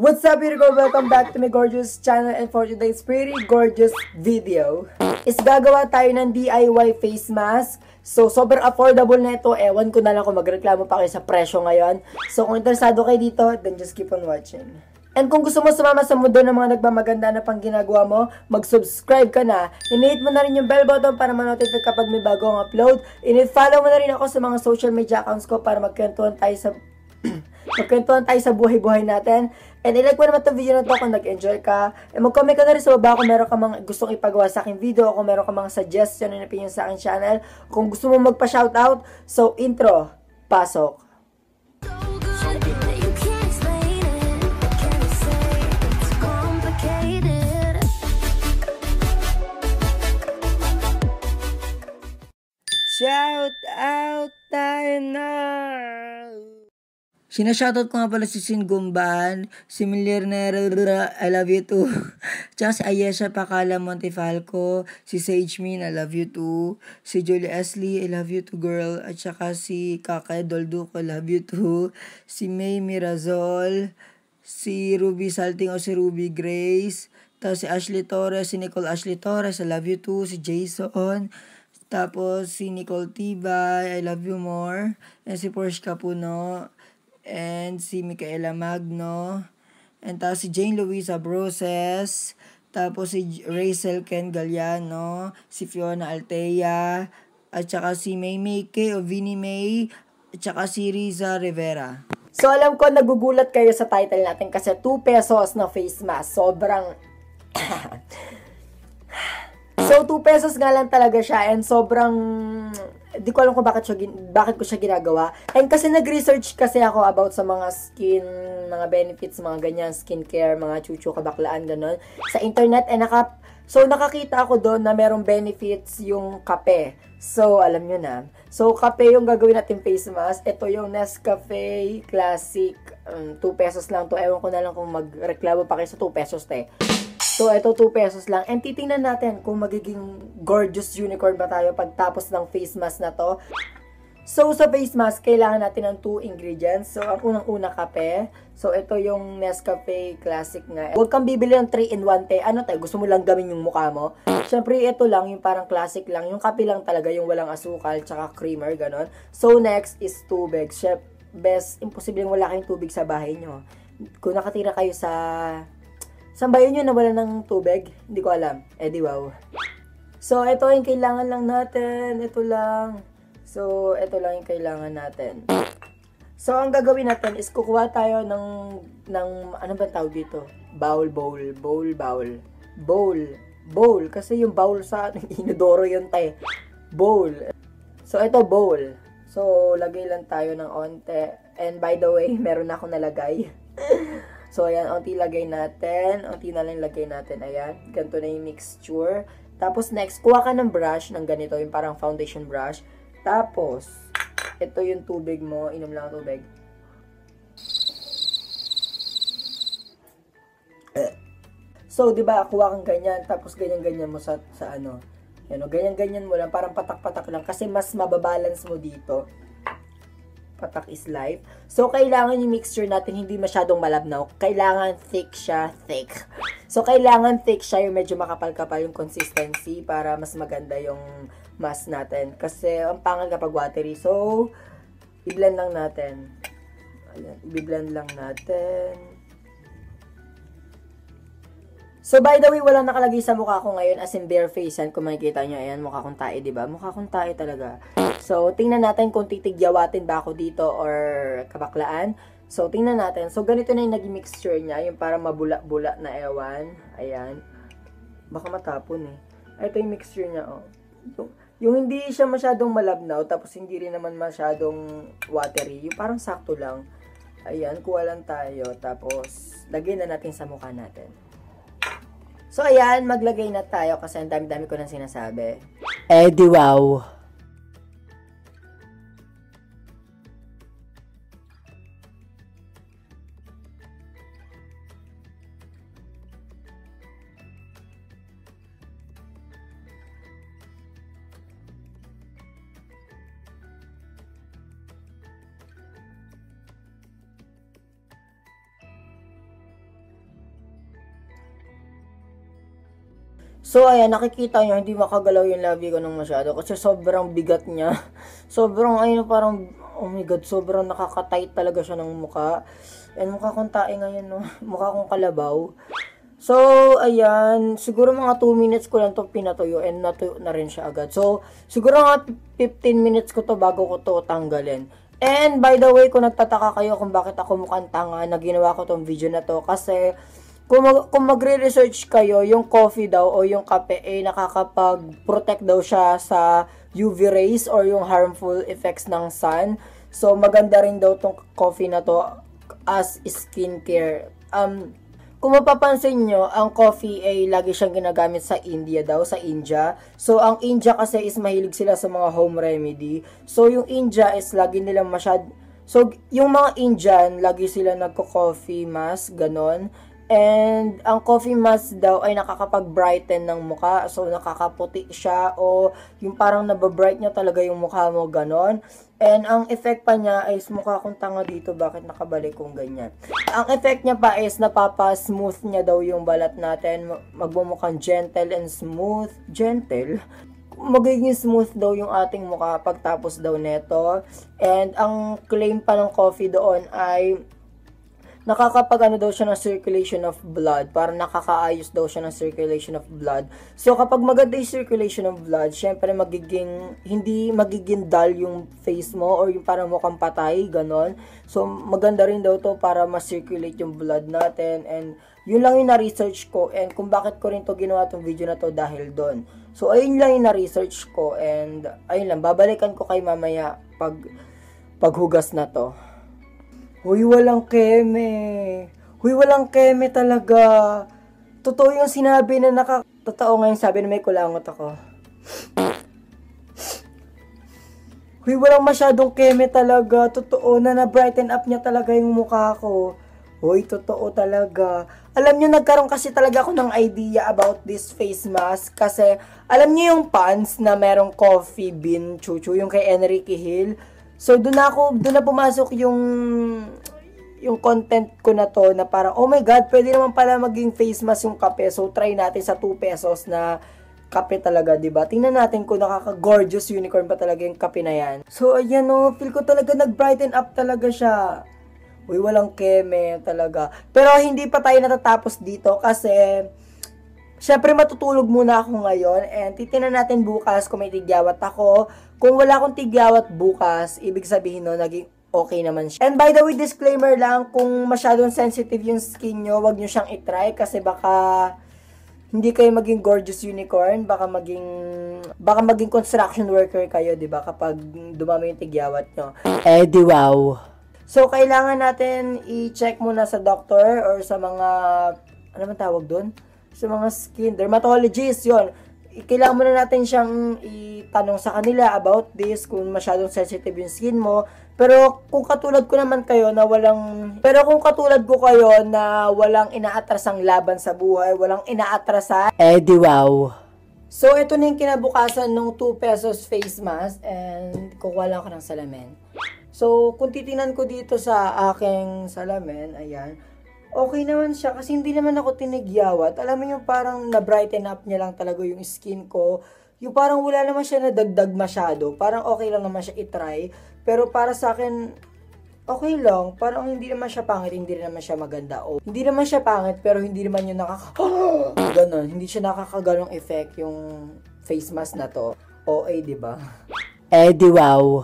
What's up, beautiful? Welcome back to my gorgeous channel, and for today's pretty gorgeous video is gagawa tayo ng DIY face mask. So, sobrang affordable na ito. Ewan ko na lang kung magreklamo pa kayo sa presyo ngayon. So, kung interesado kayo dito, then just keep on watching. And kung gusto mo sumama sa mundo ng mga nagmamaganda na pang ginagawa mo, mag-subscribe ka na. I-hit mo na rin yung bell button para ma-notify kapag may bagong upload. I-follow mo na rin ako sa mga social media accounts ko para magkwentuhan tayo sa buhay-buhay natin. And i-like mo naman itong video na ito kung nag-enjoy ka. And mag-comment ka na rin sa baba kung meron ka mga gustong ipagawa sa aking video, o kung meron ka mga suggestion and opinion sa aking channel, kung gusto mo magpa-shoutout. So, intro, pasok. Shout out tayo na! Sinashoutout ko nga pala si Singumban, si Milernera, I love you too. Tsaka si Ayesha Pakala Montefalco, si Sage Min, I love you too. Si Julie Ashley, I love you too girl. At saka si Kakay Dolduco, I love you too. Si May Mirazol, si Ruby Salting o si Ruby Grace. Tapos si Ashley Torres, si Nicole Ashley Torres, I love you too. Si Jason. Tapos si Nicole Tibay, I love you more. And si Porsche Capuno. And si Micaela Magno. And tapos si Jane Louisa Broses. Tapos si Rachel Ken Galliano. Si Fiona Altea. At saka si May K o Vinnie May. At saka si Riza Rivera. So alam ko nagugulat kayo sa title natin kasi 2 pesos na face mask. Sobrang... So, 2 pesos nga lang talaga siya, and sobrang, di ko alam kung bakit ko siya ginagawa. And kasi nag-research kasi ako about sa mga skin, mga benefits, mga ganyan, skincare, mga chuchu, kabaklaan, gano'n, sa internet. And nakakita ako doon na merong benefits yung kape. So, alam nyo na. So, kape yung gagawin natin face mask. Ito yung Nescafe Classic. 2 pesos lang to. Ewan ko na lang kung magreklamo pa kayo sa 2 pesos, te. So, ito 2 pesos lang. And titingnan natin kung magiging gorgeous unicorn ba tayo pagtapos ng face mask na to. So, sa face mask, kailangan natin ng 2 ingredients. So, ang unang-una kape. So, ito yung Nescafe Classic nga. Huwag kang bibili ng 3-in-1, te. Ano tayo? Gusto mo lang gawin yung mukha mo? Siyempre, ito lang, yung parang classic lang. Yung kape lang talaga, yung walang asukal, tsaka creamer, ganon. So, next is tubig. Best, imposible yung wala kayong tubig sa bahay nyo. Kung nakatira kayo sa... Saan ba yun yung nawala ng tubig? Hindi ko alam. Di wow. So, ito yung kailangan lang natin. Ito lang. So, ito lang yung kailangan natin. So, ang gagawin natin is kukuha tayo ng ano ba tawag dito? Bowl. Kasi yung bowl sa inodoro yun tayo. Bowl. So, ito bowl. So, lagay lang tayo ng onte. And by the way, meron na ako nalagay. So, ayan, onti lagay natin. Onti na lang lagay natin. Ayan, ganito na yung mixture. Tapos, next, kuha ka ng brush ng ganito, yung parang foundation brush. Tapos, ito yung tubig mo. Inom lang ang tubig. So, di ba, kuha kang ganyan. Tapos, ganyan-ganyan mo sa ano. Yan, ganyan-ganyan mo lang. Parang patak-patak lang. Kasi mas mababalance mo dito. Patak is life. So, kailangan yung mixture natin hindi masyadong malabnaw. Kailangan thick siya, thick. So, kailangan thick siya, yung medyo makapal-kapal yung consistency para mas maganda yung mask natin. Kasi, ang pangal kapag watery. So, i-blend lang natin. Ayan, i-blend lang natin. So, by the way, walang nakalagay sa mukha ko ngayon as in bare face yan. Kung makikita nyo, ayan, mukha kong tae, diba? Mukha kong tae talaga. So, tingnan natin kung titigyawatin ba ako dito or kabaklaan. So, tingnan natin. So, ganito na yung naging mixture niya. Yung parang mabula-bula na ewan. Ayan. Baka matapon eh. Ito yung mixture niya, oh. Yung hindi siya masyadong malabnaw, tapos hindi rin naman masyadong watery. Yung parang sakto lang. Ayan, kuha lang tayo. Tapos, lagyan na natin sa mukha natin. So, ayan, maglagay na tayo kasi ang dami-dami ko nang sinasabi. Di wow. So, ayan, nakikita nyo, hindi makagalaw yung labi ko ng masyado kasi sobrang bigat niya. Sobrang, ayun, parang, oh my god, sobrang nakaka-tight talaga siya ng mukha. And mukha kong tae ngayon, no? Mukha kong kalabaw. So, ayan, siguro mga 2 minutes ko lang to pinatuyo and natuyo na rin siya agad. So, siguro mga 15 minutes ko to bago ko to tanggalin. And by the way, kung nagtataka kayo kung bakit ako mukhang tanga na ginawa ko tong video na to, kasi kung magre-research kayo, yung coffee daw o yung kape ay nakakapag-protect daw siya sa UV rays or yung harmful effects ng sun. So, maganda rin daw tong coffee na to as skincare. Kung mapapansin nyo, ang coffee ay lagi siyang ginagamit sa India daw, sa India. So, ang India kasi is mahilig sila sa mga home remedy. So, yung India is lagi nilang So, yung mga Indian, lagi sila nagko-coffee mask, ganon. And, ang coffee mask daw ay nakakapag-brighten ng mukha. So, nakakaputi siya o yung parang nababright niya talaga yung mukha mo, ganon. And, ang effect pa niya ay mukha kong tanga dito. Bakit nakabalik kong ganyan? Ang effect niya pa is napapa-smooth niya daw yung balat natin. Magmumukhang gentle and smooth. Gentle? Magiging smooth daw yung ating mukha pagtapos daw neto. And, ang claim pa ng coffee doon ay nakakapag daw siya ng circulation of blood. Para nakakaayos daw siya ng circulation of blood. So, kapag maganda yung circulation of blood, syempre hindi magiging dull yung face mo or yung parang mukhang patay, ganon. So, maganda rin daw to para ma-circulate yung blood natin. And, yun lang yung na-research ko. And, kung bakit ko rin to ginawa tong video na to dahil doon. So, ayun lang yung na-research ko. And, ayun lang, babalikan ko kay mamaya paghugas na to. Huy, walang keme. Huy, walang keme talaga. Totoo yung sinabi na Totoo nga yung sabi na may kulangot ako. Huy, walang masyadong keme talaga. Totoo na na-brighten up niya talaga yung mukha ko. Huy, totoo talaga. Alam niyo, nagkaroon kasi talaga ako ng idea about this face mask. Kasi, alam niyo yung pants na merong coffee bean chuchu, yung kay Enrique Hill. So, doon na pumasok yung content ko na to na parang, oh my god, pwede naman pala maging face mask yung kape. So, try natin sa 2 pesos na kape talaga, diba? Tingnan natin kung nakaka-gorgeous unicorn pa talaga yung kape na yan. So, ayan o, feel ko talaga nag-brighten up talaga siya. Uy, walang keme talaga. Pero, hindi pa tayo natatapos dito kasi syempre, matutulog muna ako ngayon and titingnan natin bukas kung may tigyawat ako. Kung wala akong tigyawat bukas, ibig sabihin no, naging okay naman siya. And by the way, disclaimer lang, kung masyadong sensitive yung skin nyo, wag nyo siyang itry kasi baka hindi kayo maging gorgeous unicorn, baka maging construction worker kayo, di ba, kapag dumami yung tigyawat nyo. Eh, di wow. So, kailangan natin i-check muna sa doctor or sa mga, ano man tawag doon? Sa mga skin dermatologist, yon. Kailangan muna natin siyang itanong sa kanila about this, kung masyadong sensitive yung skin mo. Pero kung katulad ko kayo na walang inaatrasang laban sa buhay, walang inaatrasan, eh di wow. So, ito na yung kinabukasan ng 2 pesos face mask and kukuha lang ako ng salamin. So, kung titingnan ko dito sa aking salamin, ayan, okay naman siya kasi hindi naman ako tinigyawat. Alam mo yung parang na-brighten up niya lang talaga yung skin ko. Yung parang wala naman siya nadagdag masyado. Parang okay lang naman siya itry. Pero para sa akin, okay lang. Parang hindi naman siya pangit, hindi naman siya maganda. O, hindi naman siya pangit, pero hindi naman yung ganon. Hindi siya nakakaganong effect yung face mask na to. OA, diba? Eh, di wow.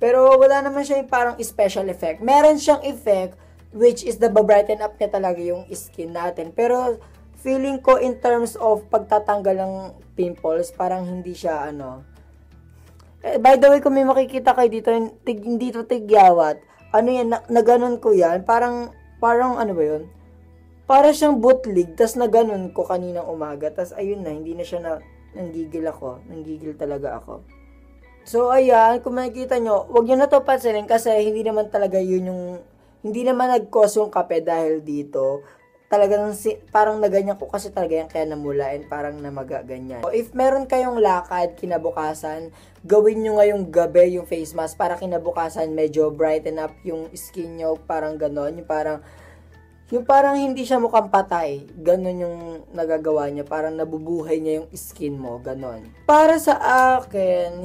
Pero wala naman siya yung parang special effect. Meron siyang effect, which is the brighten up niya talaga yung skin natin. Pero, feeling ko in terms of pagtatanggal ng pimples, parang hindi siya, by the way, kung may makikita kayo dito, hindi to tigyawat. Ano yan, na ganun ko yan. Parang ano ba yun? Para siyang bootleg, tas na ganun ko kaninang umaga. Tas ayun na, hindi na siya nanggigil ako. Nanggigil talaga ako. So, ayan, kung makikita nyo, huwag nyo na to pansinin kasi hindi naman talaga yun yung hindi naman nag-cause yung kape dahil dito. Talagang parang naganyan ko kasi talaga yan kaya namula and parang namaga ganyan. So, if meron kayong lakad kinabukasan, gawin nyo ngayong gabi yung face mask para kinabukasan medyo brighten up yung skin nyo. Parang ganon. Yung parang Yung parang hindi siya mukhang patay. Ganon yung nagagawa niya. Parang nabubuhay niya yung skin mo. Ganon. Para sa akin,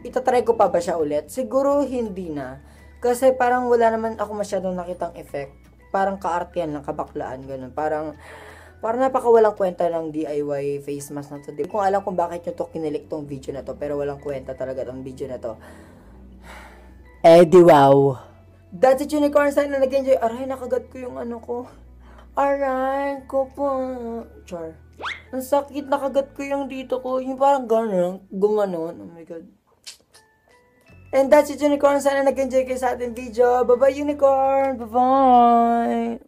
itatry ko pa ba siya ulit? Siguro hindi na. Kasi parang wala naman ako masyadong nakitang effect. Parang kaartihan lang, kabaklaan, ganon. Parang napakawalang kwenta ng DIY face mask na to. Hindi ko alam kung bakit nyo to kinilik tong video na to. Pero walang kwenta talaga tong video na to. Di wow. That's it, Unicorn. Sana nag-enjoy. Aray, nakagat ko yung ano ko. Aray ko po. Char. Ang sakit, nakagat ko yung dito ko. Yung parang gano'n. Gumanon. Oh my God. And that's it, Unicorn. Sana nag-enjoy kayo sa ating video. Bye-bye, Unicorn. Bye-bye.